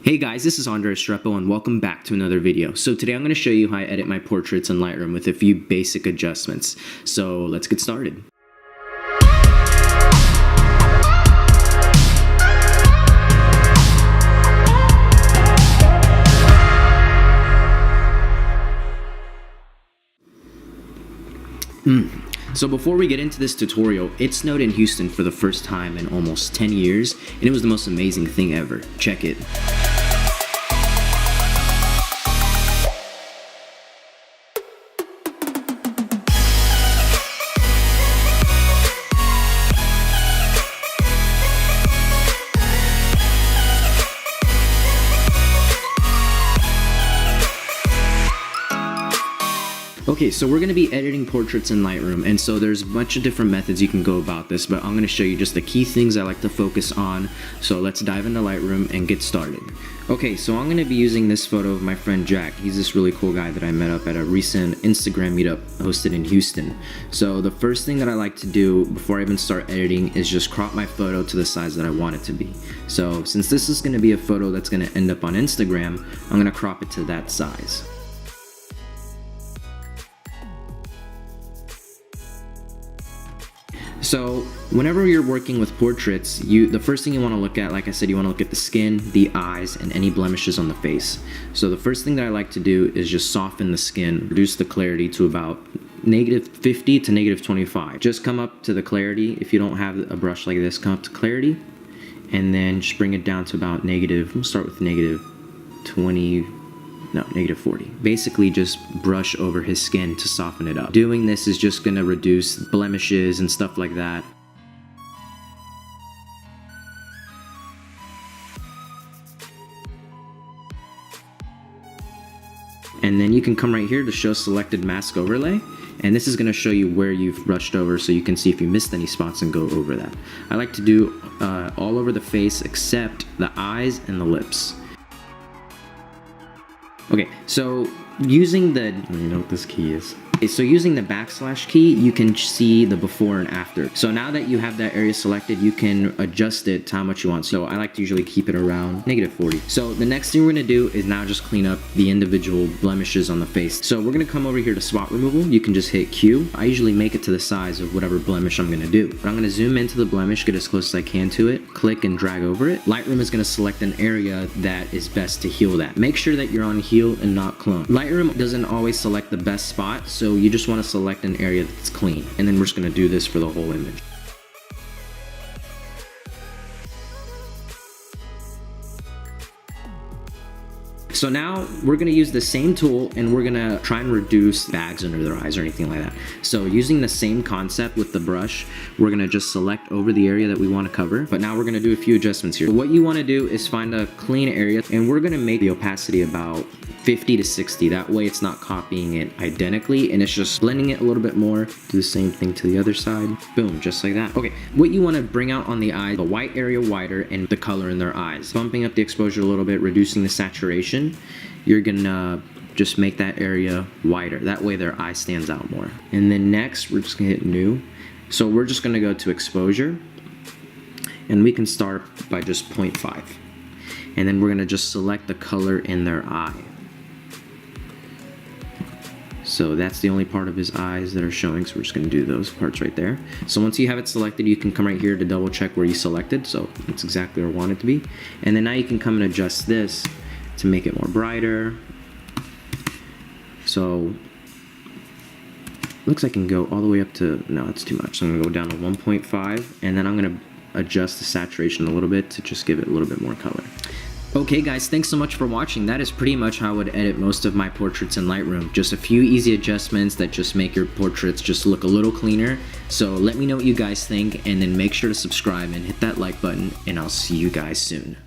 Hey guys, this is Andre Estrepo and welcome back to another video. So today I'm going to show you how I edit my portraits in Lightroom with a few basic adjustments. So let's get started. So before we get into this tutorial, it snowed in Houston for the first time in almost 10 years, and it was the most amazing thing ever. Check it. Okay, so we're going to be editing portraits in Lightroom, and so there's a bunch of different methods you can go about this, but I'm going to show you just the key things I like to focus on. So let's dive into Lightroom and get started. Okay, so I'm going to be using this photo of my friend Jack. He's this really cool guy that I met up at a recent Instagram meetup hosted in Houston. So the first thing that I like to do before I even start editing is just crop my photo to the size that I want it to be. So since this is going to be a photo that's going to end up on Instagram, I'm going to crop it to that size. So whenever you're working with portraits, the first thing you want to look at, like I said, you want to look at the skin, the eyes, and any blemishes on the face. So the first thing that I like to do is just soften the skin, reduce the clarity to about -50 to -25. Just come up to the clarity. If you don't have a brush like this, come up to clarity, and then just bring it down to about we'll start with -40. Basically just brush over his skin to soften it up. Doing this is just gonna reduce blemishes and stuff like that. And then you can come right here to show selected mask overlay. And this is going to show you where you've brushed over so you can see if you missed any spots and go over that. I like to do all over the face except the eyes and the lips. Okay, so using the, you know what this key is. So using the backslash key, you can see the before and after. So now that you have that area selected, you can adjust it to how much you want. So I like to usually keep it around -40. So the next thing we're gonna do is now just clean up the individual blemishes on the face. So we're gonna come over here to spot removal. You can just hit Q. I usually make it to the size of whatever blemish I'm gonna do. But I'm gonna zoom into the blemish, get as close as I can to it, click and drag over it. Lightroom is gonna select an area that is best to heal that. Make sure that you're on heal and not clone. Lightroom doesn't always select the best spot, so you just want to select an area that's clean, and then we're just going to do this for the whole image. So now we're going to use the same tool and we're going to try and reduce bags under their eyes or anything like that. So using the same concept with the brush, we're going to just select over the area that we want to cover. But now we're going to do a few adjustments here. What you want to do is find a clean area, and we're going to make the opacity about 50 to 60. That way it's not copying it identically and it's just blending it a little bit more. Do the same thing to the other side. Boom, just like that. Okay, what you want to bring out on the eye, the white area wider and the color in their eyes. Bumping up the exposure a little bit, reducing the saturation. You're gonna just make that area wider. That way their eye stands out more. And then next, we're just gonna hit new. So we're just gonna go to exposure, and we can start by just 0.5. And then we're gonna just select the color in their eye. So that's the only part of his eyes that are showing, so we're just gonna do those parts right there. So once you have it selected, you can come right here to double check where you selected, so it's exactly where I want it to be. And then now you can come and adjust this to make it more brighter. So looks like I can go all the way up to, no, that's too much. So I'm gonna go down to 1.5, and then I'm gonna adjust the saturation a little bit to just give it a little bit more color. Okay guys, thanks so much for watching. That is pretty much how I would edit most of my portraits in Lightroom. Just a few easy adjustments that just make your portraits just look a little cleaner. So let me know what you guys think, and then make sure to subscribe and hit that like button, and I'll see you guys soon.